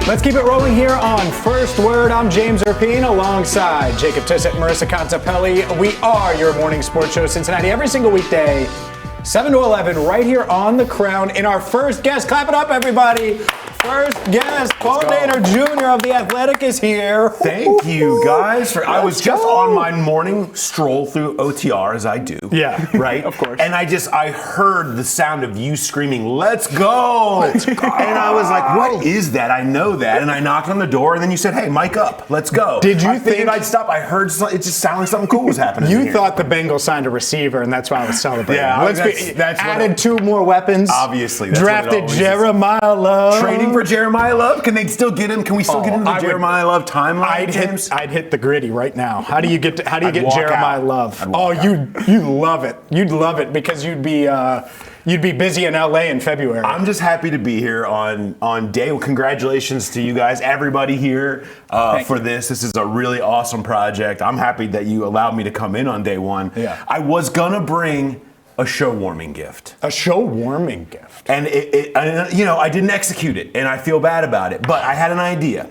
Let's keep it rolling here on First Word. I'm James Rapien alongside Jacob Tissett, Marissa Contapelli. We are your morning sports show, Cincinnati, every single weekday, 7 to 11, right here on The Crown. And our first guest, clap it up, everybody. First guest, Paul Dehner Jr. of The Athletic is here. Thank you, guys. I was just on my morning stroll through OTR, as I do. Yeah. Right? Of course. And I heard the sound of you screaming, "Let's go!" Let's go. And I was like, what is that? I know that. And I knocked on the door, and then you said, "Hey, mic up. Let's go." Did you I think I'd stop? I heard it just sounded like something cool was happening. You thought the Bengals signed a receiver, and that's why I was celebrating. Yeah, that's added two more weapons. Obviously. That's drafted Jeremiah Love. Trading for Jeremiah Love? Can they still get him? Can we still get into the Jeremiah Love timeline, James? I'd hit the gritty right now. How do you get Jeremiah Love? You love it. You'd love it because you'd be busy in LA in February. I'm just happy to be here on day. Well, congratulations to you guys, everybody here for this. This is a really awesome project. I'm happy that you allowed me to come in on day one. Yeah. I was gonna bring a show warming gift. A show warming gift. And I didn't execute it, and I feel bad about it. But I had an idea.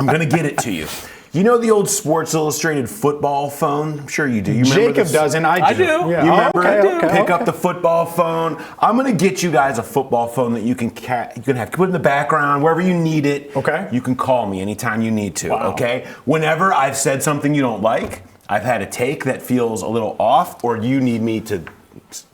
I'm gonna get it to you. You know the old Sports Illustrated football phone? I'm sure you do. You remember Jacob this? doesn't. I do. Yeah. You remember it? Pick up the football phone. I'm going to get you guys a football phone that you can have put in the background wherever you need it. Okay. You can call me anytime you need to. Wow. Okay. Whenever I've said something you don't like, I've had a take that feels a little off, or you need me to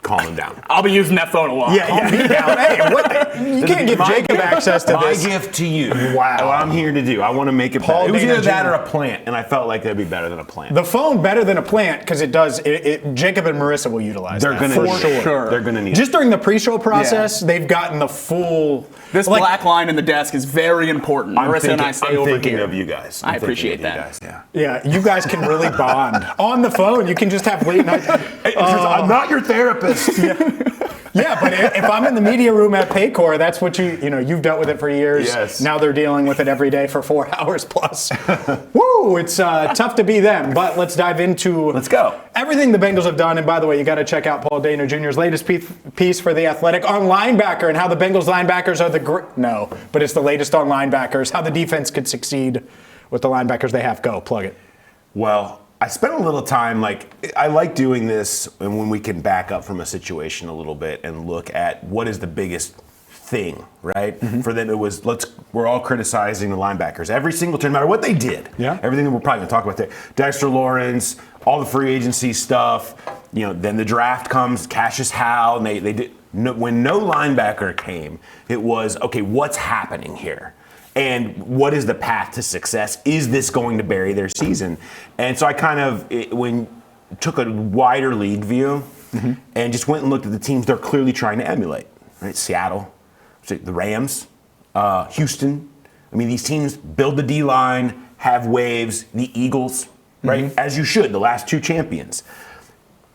calm him down. I'll be using that phone a lot. Calm me down. Hey, you can't give Jacob access to this. My gift to you. Wow. What I'm here to do. I want to make it better. It was Dehner either that Jr. or a plant, and I felt like that'd be better than a plant. The phone better than a plant because it does. Jacob and Marissa will utilize They're that going to for need sure. it. They're going to need Just during the pre-show process, they've gotten the full. This black line in the desk is very important. Marissa and I stay over thinking here. of you guys. I appreciate that. Yeah, you guys can really bond on the phone. You can just have late night. I'm not your therapist. Yeah, but if I'm in the media room at Paycor, that's what you've dealt with it for years. Yes. Now they're dealing with it every day for 4 hours plus. Woo! It's tough to be them. But let's dive into. Let's go. Everything the Bengals have done. And by the way, you got to check out Paul Dehner Jr.'s latest piece for The Athletic on linebacker and how the Bengals linebackers are but it's the latest on linebackers. How the defense could succeed with the linebackers they have. Go plug it. Well, I spent a little time, I like doing this and when we can back up from a situation a little bit and look at what is the biggest thing, right? Mm-hmm. For them, it was, we're all criticizing the linebackers. Every single turn, no matter what they did. Yeah. Everything that we're probably going to talk about there. Dexter Lawrence, all the free agency stuff, then the draft comes, Cassius Howe, and they did. When no linebacker came, it was, okay, what's happening here? And what is the path to success? Is this going to bury their season? And so I took a wider league view and just went and looked at the teams they're clearly trying to emulate. Right? Seattle, the Rams, Houston. I mean, these teams build the D-line, have waves. The Eagles, right? As you should, the last two champions.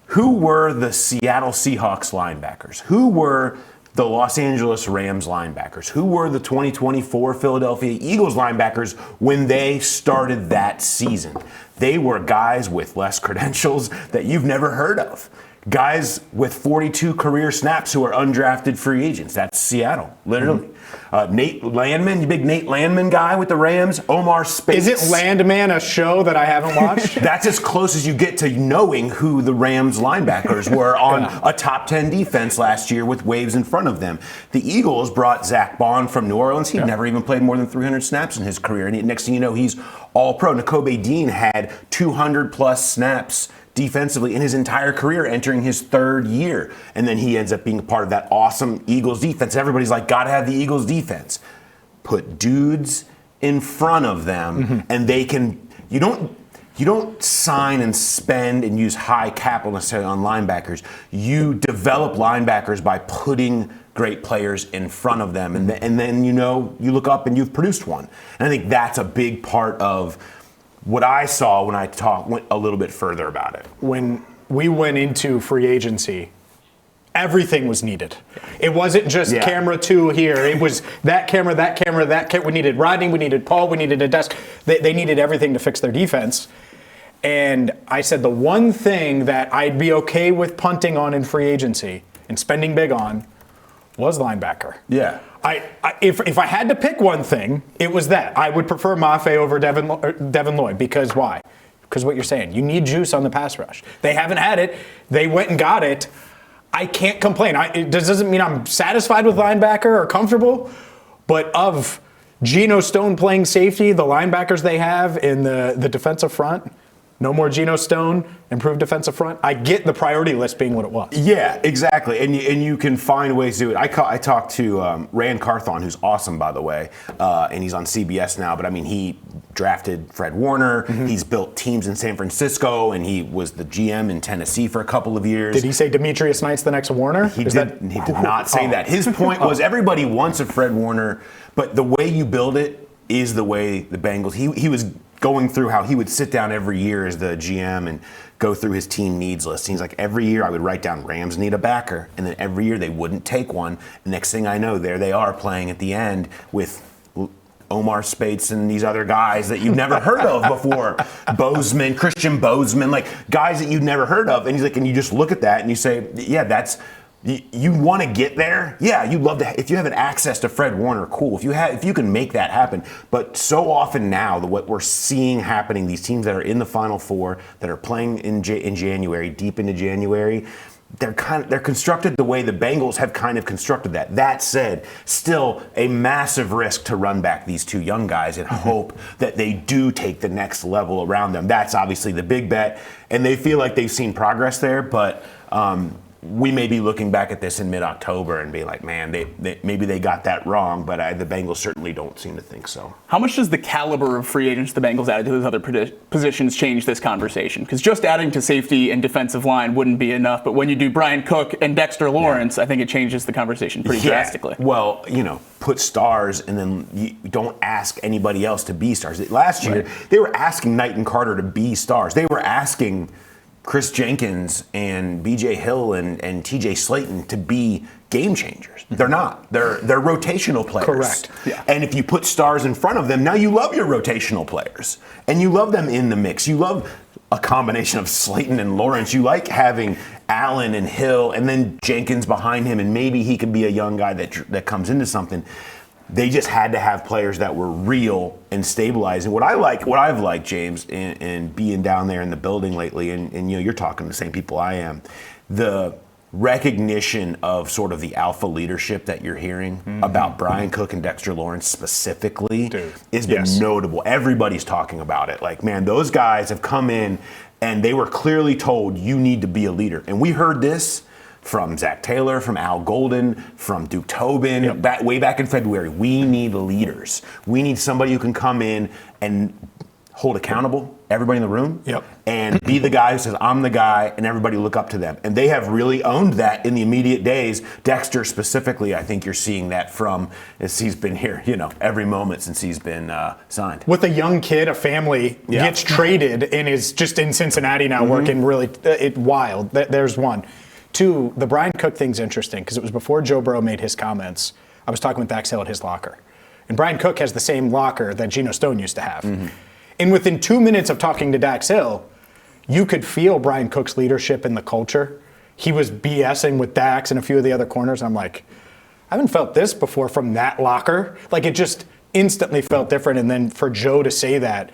Who were the Seattle Seahawks linebackers? Who were the Los Angeles Rams linebackers? Who were the 2024 Philadelphia Eagles linebackers when they started that season? They were guys with less credentials that you've never heard of. Guys with 42 career snaps who are undrafted free agents. That's Seattle, literally. Nate Landman, you big Nate Landman guy with the Rams. Omar Speights. Is it Landman, a show that I haven't watched? That's as close as you get to knowing who the Rams linebackers were on a top 10 defense last year with waves in front of them. The Eagles brought Zach Bond from New Orleans. He'd never even played more than 300 snaps in his career. And next thing you know, he's all pro. Nakobe Dean had 200 plus snaps defensively in his entire career, entering his third year. And then he ends up being a part of that awesome Eagles defense. Everybody's like, gotta have the Eagles defense. Put dudes in front of them, and they can, you don't sign and spend and use high capital necessarily on linebackers. You develop linebackers by putting great players in front of them. And then, you look up and you've produced one. And I think that's a big part of what I saw when I went a little bit further about it. When we went into free agency, everything was needed. It wasn't just camera 2 here. It was that camera, that camera, that camera. We needed Rodney, we needed Paul, we needed a desk. They needed everything to fix their defense. And I said the one thing that I'd be okay with punting on in free agency and spending big on was linebacker. Yeah. If I had to pick one thing, it was that. I would prefer Mafe over Devin Lloyd. Because why? Because what you're saying, you need juice on the pass rush. They haven't had it. They went and got it. I can't complain. It doesn't mean I'm satisfied with linebacker or comfortable, but of Geno Stone playing safety, the linebackers they have in the defensive front, no more Geno Stone, improved defensive front. I get the priority list being what it was. Yeah, exactly. And you can find ways to do it. I talked to Rand Carthon, who's awesome, by the way, and he's on CBS now. But, I mean, he drafted Fred Warner. Mm-hmm. He's built teams in San Francisco, and he was the GM in Tennessee for a couple of years. Did he say Demetrius Knight's the next Warner? He did not say that. His point was everybody wants a Fred Warner, but the way you build it is the way the Bengals. He was going through how he would sit down every year as the GM and go through his team needs list. He's like, every year I would write down Rams need a backer, and then every year they wouldn't take one. Next thing I know, there they are playing at the end with Omar Spates and these other guys that you've never heard of before. Bozeman, Christian Bozeman, like guys that you've never heard of. And he's like, and you just look at that and you say, yeah, that's. You want to get there? Yeah, you'd love to. If you have an access to Fred Warner, cool. If you can make that happen. But so often now, what we're seeing happening, these teams that are in the Final Four, that are playing in January, deep into January, they're constructed the way the Bengals have kind of constructed that. That said, still a massive risk to run back these two young guys and hope that they do take the next level around them. That's obviously the big bet, and they feel like they've seen progress there, but. We may be looking back at this in mid-October and be like, man, maybe they got that wrong, but the Bengals certainly don't seem to think so. How much does the caliber of free agents the Bengals added to those other positions change this conversation? Because just adding to safety and defensive line wouldn't be enough, but when you do Brian Cook and Dexter Lawrence, I think it changes the conversation pretty drastically. Well, put stars and then you don't ask anybody else to be stars. Last year, they were asking Knight and Carter to be stars. They were asking Chris Jenkins and B.J. Hill and T.J. Slayton to be game changers. They're not. They're rotational players. Correct. Yeah. And if you put stars in front of them, now you love your rotational players. And you love them in the mix. You love a combination of Slayton and Lawrence. You like having Allen and Hill and then Jenkins behind him, and maybe he could be a young guy that comes into something. They just had to have players that were real and stabilizing. What I've liked, James, and being down there in the building lately, and you're talking to the same people I am, the recognition of sort of the alpha leadership that you're hearing about Brian Cook and Dexter Lawrence specifically has been notable. Everybody's talking about it. Like, man, those guys have come in and they were clearly told you need to be a leader. And we heard this from Zach Taylor, from Al Golden, from Duke Tobin, way back in February. We need leaders. We need somebody who can come in and hold accountable everybody in the room and be the guy who says, I'm the guy, and everybody look up to them. And they have really owned that in the immediate days. Dexter specifically, I think you're seeing that from as he's been here, every moment since he's been signed. With a young kid, a family gets traded and is just in Cincinnati now working really wild. There's one. Two, the Brian Cook thing's interesting because it was before Joe Burrow made his comments. I was talking with Dax Hill at his locker. And Brian Cook has the same locker that Geno Stone used to have. And within 2 minutes of talking to Dax Hill, you could feel Brian Cook's leadership in the culture. He was BSing with Dax and a few of the other corners. I'm like, I haven't felt this before from that locker. Like, it just instantly felt different. And then for Joe to say that.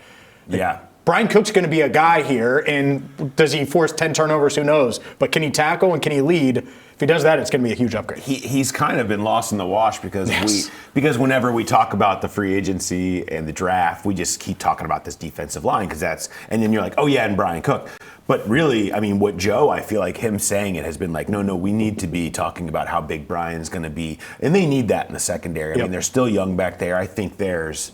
Brian Cook's going to be a guy here, and does he force 10 turnovers? Who knows? But can he tackle and can he lead? If he does that, it's going to be a huge upgrade. He's kind of been lost in the wash because whenever we talk about the free agency and the draft, we just keep talking about this defensive line and then you're like, oh yeah, and Brian Cook. But really, I mean, what Joe, I feel like him saying it has been like, no, we need to be talking about how big Brian's going to be, and they need that in the secondary. I mean, they're still young back there. I think there's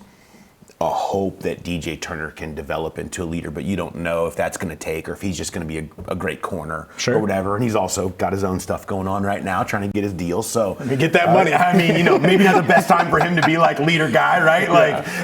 a hope that DJ Turner can develop into a leader, but you don't know if that's going to take or if he's just going to be a great corner or whatever. And he's also got his own stuff going on right now, trying to get his deal. So get that money. I mean, maybe not the best time for him to be like leader guy, right?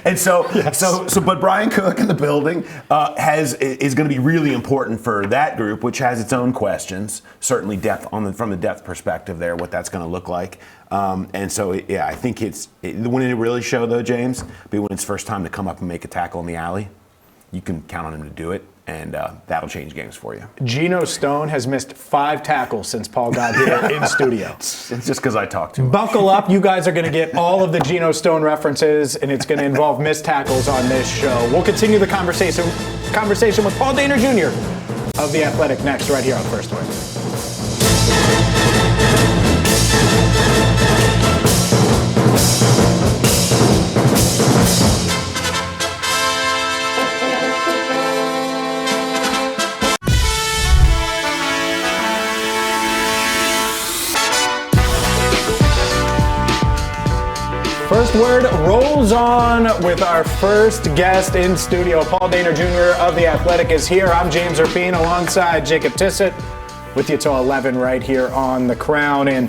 But Brian Cook in the building is going to be really important for that group, which has its own questions. Certainly depth from the depth perspective there, what that's going to look like. I think when it really show though, James, be when it's first time to come up and make a tackle in the alley. You can count on him to do it. and that'll change games for you. Geno Stone has missed 5 tackles since Paul got here in studio. It's just because I talk too much. Buckle up. You guys are going to get all of the Geno Stone references, and it's going to involve missed tackles on this show. We'll continue the conversation with Paul Dehner Jr. of The Athletic next, right here on First Word. First Word rolls on with our first guest in studio. Paul Dehner Jr. of The Athletic is here. I'm James Rapien alongside Jacob Tissett with you till 11 right here on The Crown. And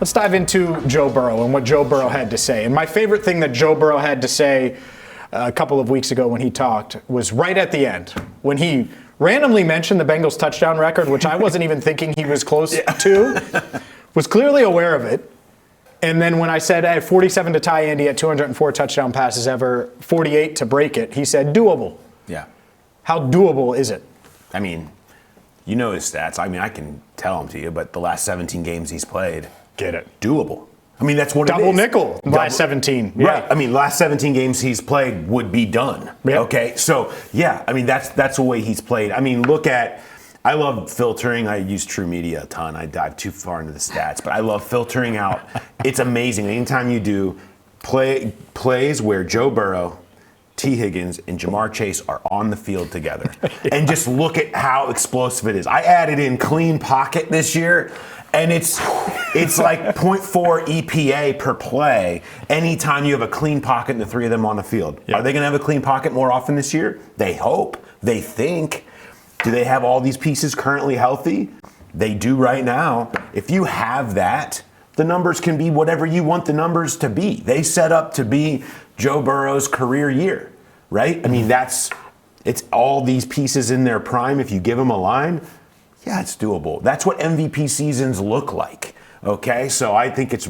let's dive into Joe Burrow and what Joe Burrow had to say. And my favorite thing that Joe Burrow had to say a couple of weeks ago when he talked was right at the end, when he randomly mentioned the Bengals touchdown record, which I wasn't even thinking he was close to, was clearly aware of it. And then when I said, hey, 47 to tie Andy at 204 touchdown passes ever, 48 to break it, he said, doable. Yeah. How doable is it? I mean, you know his stats. I mean, I can tell them to you, but the last 17 games he's played, Get it. doable. I mean, that's what Double it is. nickel, last 17. Yeah. Right. I mean, last 17 games he's played would be done. Yeah. Okay. So, yeah, I mean, that's the way he's played. I mean, look at, I love filtering. I use True Media a ton. I dive too far into the stats, but I love filtering out. It's amazing. Anytime you do plays where Joe Burrow, T. Higgins, and Jamar Chase are on the field together, and just look at how explosive it is. I added in clean pocket this year, and it's like 0.4 EPA per play anytime you have a clean pocket and the 3 of them on the field. Yep. Are they going to have a clean pocket more often this year? They hope. They think. Do they have all these pieces currently healthy? They do right now. If you have that, the numbers can be whatever you want the numbers to be. They set up to be Joe Burrow's career year, right? I mean, it's all these pieces in their prime. If you give them a line, yeah, it's doable. That's what MVP seasons look like, okay? So I think it's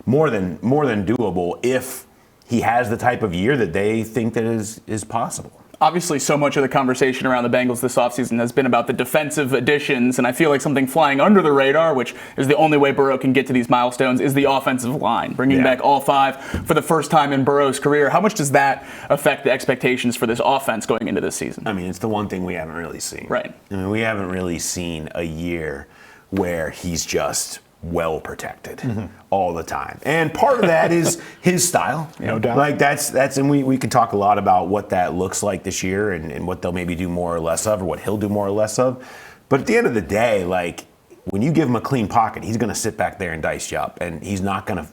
more than doable if he has the type of year that they think that is possible. Obviously, so much of the conversation around the Bengals this offseason has been about the defensive additions, and I feel like something flying under the radar, which is the only way Burrow can get to these milestones, is the offensive line. Bringing back all 5 for the first time in Burrow's career. How much does that affect the expectations for this offense going into this season? I mean, it's the one thing we haven't really seen. Right. I mean, we haven't really seen a year where he's just well protected all the time. And part of that is his style. No doubt. Like that's and we can talk a lot about what that looks like this year and what they'll maybe do more or less of, or what he'll do more or less of. But at the end of the day, like when you give him a clean pocket, he's going to sit back there and dice you up, and he's not going to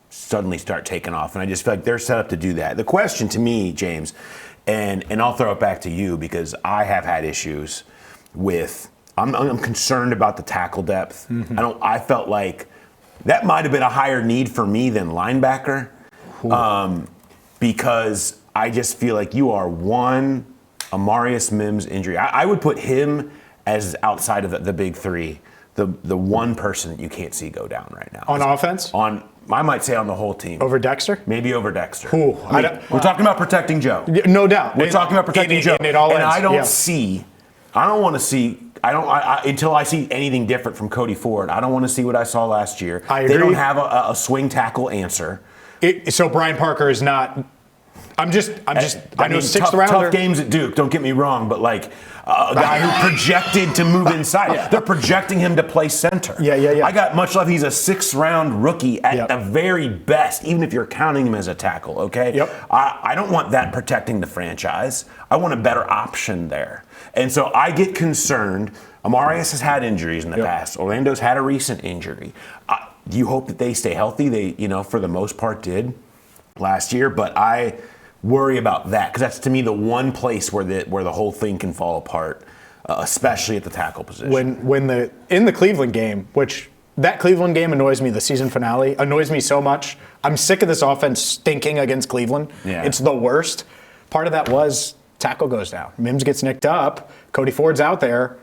suddenly start taking off. And I just feel like they're set up to do that. The question to me, James, and I'll throw it back to you because I have had issues with I'm concerned about the tackle depth. I felt like that might have been a higher need for me than linebacker, because I just feel like you are one Amarius Mims injury. I would put him as outside of the big 3, the one person that you can't see go down right now. On offense? I might say on the whole team. Over Dexter? Maybe over Dexter. We're talking about protecting Joe. No doubt. We're talking about protecting Joe. And it all ends. I don't want to see until I see anything different from Cody Ford. I don't want to see what I saw last year. I agree. They don't have a swing tackle answer. So Brian Parker is not. I know 6th rounder. Tough games at Duke. Don't get me wrong, but like a guy who projected to move inside. Yeah. They're projecting him to play center. Yeah. I got much love. He's a 6th round rookie at the very best, even if you're counting him as a tackle. Okay. Yep. I don't want that protecting the franchise. I want a better option there. And so I get concerned. Amarius has had injuries in the past. Orlando's had a recent injury. Do you hope that they stay healthy? They, for the most part did last year. But I worry about that because that's, to me, the one place where the whole thing can fall apart, especially at the tackle position. In the Cleveland game, which that Cleveland game annoys me, the season finale annoys me so much. I'm sick of this offense stinking against Cleveland. Yeah. It's the worst. Part of that was tackle goes down. Mims gets nicked up. Cody Ford's out there.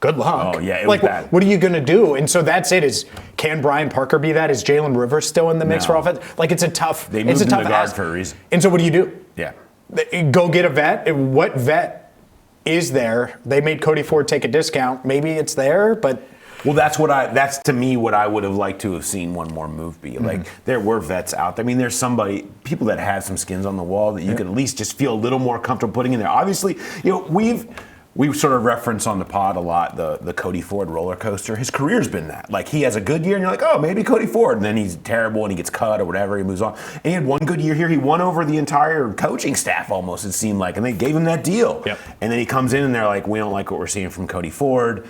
Good luck. Oh, yeah, it was bad. What are you going to do? And so that's it. Can Brian Parker be that? Is Jalen Rivers still in the mix for offense? Like, it's a tough They moved him to guard for a reason. And so what do you do? Yeah. Go get a vet? What vet is there. They made Cody Ford take a discount. Maybe it's there, but well, that's to me what I would have liked to have seen one more move be. Like, there were vets out there. I mean, there's people that have some skins on the wall that you could at least just feel a little more comfortable putting in there. Obviously, we sort of reference on the pod a lot the Cody Ford roller coaster. His career's been that. Like, he has a good year, and you're like, oh, maybe Cody Ford. And then he's terrible, and he gets cut or whatever. He moves on. And he had one good year here. He won over the entire coaching staff almost, it seemed like. And they gave him that deal. Yep. And then he comes in, and they're like, we don't like what we're seeing from Cody Ford.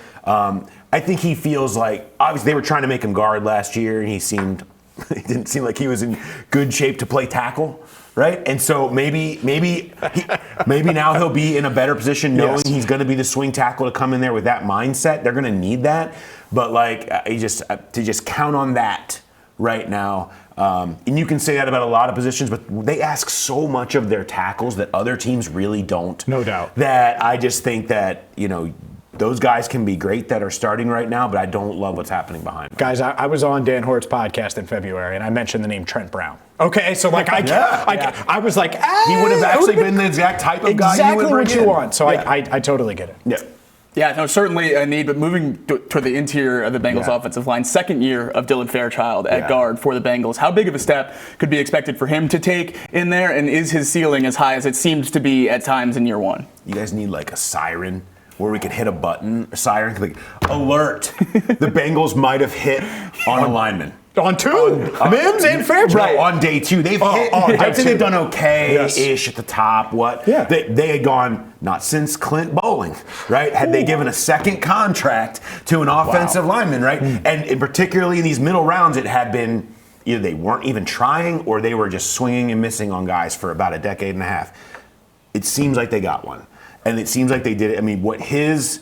I think he feels like, obviously, they were trying to make him guard last year, and he didn't seem like he was in good shape to play tackle. Right, and so maybe now he'll be in a better position, knowing he's going to be the swing tackle to come in there with that mindset. They're going to need that, but to just count on that right now. And you can say that about a lot of positions, but they ask so much of their tackles that other teams really don't. No doubt. That I just think that those guys can be great that are starting right now, but I don't love what's happening behind them. Guys, I was on Dan Hort's podcast in February, and I mentioned the name Trent Brown. Okay, so I was like, he would have actually been the exact type of guy exactly you would bring what you in. want. So I totally get it. Yeah. Yeah, no, certainly a need, but moving toward the interior of the Bengals offensive line, second year of Dylan Fairchild at guard for the Bengals. How big of a step could be expected for him to take in there, and is his ceiling as high as it seems to be at times in year one? You guys need like a siren where we could hit a button, a siren, like, alert, the Bengals might have hit on a lineman. On two? Mims and Fairchild. Right, on day two. They've hit. I'd say they've done okay-ish at the top. Yeah. They had gone, not since Clint Bowling, right? Had they given a second contract to an offensive lineman, right? And particularly in these middle rounds, it had been either they weren't even trying or they were just swinging and missing on guys for about a decade and a half. It seems like they got one. And it seems like they did it. I mean, what his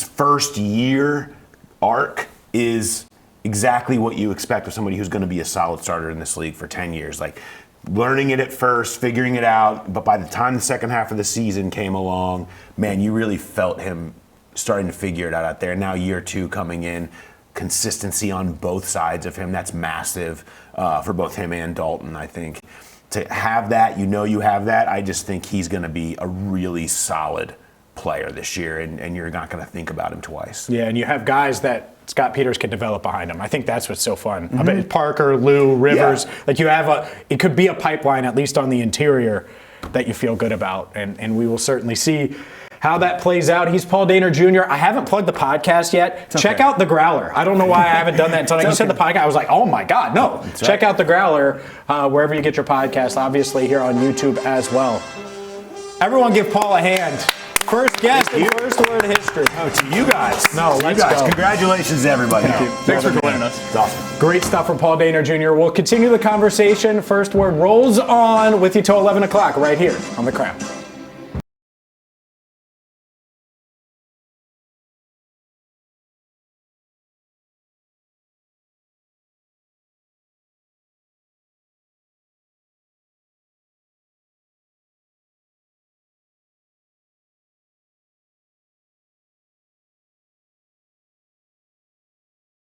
first year arc is exactly what you expect of somebody who's going to be a solid starter in this league for 10 years. Like, learning it at first, figuring it out, but by the time the second half of the season came along, man, you really felt him starting to figure it out there. Now year two coming in, consistency on both sides of him, that's massive for both him and Dalton, I think. To have that, you have that, I just think he's going to be a really solid player this year, and you're not going to think about him twice. Yeah, and you have guys that Scott Peters can develop behind him. I think that's what's so fun. I bet Parker, Lou, Rivers, like it could be a pipeline, at least on the interior, that you feel good about, and we will certainly see how that plays out. He's Paul Dehner Jr. I haven't plugged the podcast yet. Check out The Growler. I don't know why I haven't done that until you said the podcast. I was like, oh my God, no. Check out The Growler wherever you get your podcast, obviously here on YouTube as well. Everyone give Paul a hand. First guest and first word history. Oh, to you guys. No, let's go. Congratulations to everybody. Thanks for joining us. It's awesome. Great stuff from Paul Dehner Jr. We'll continue the conversation. First word rolls on with you till 11 o'clock right here on The Crown.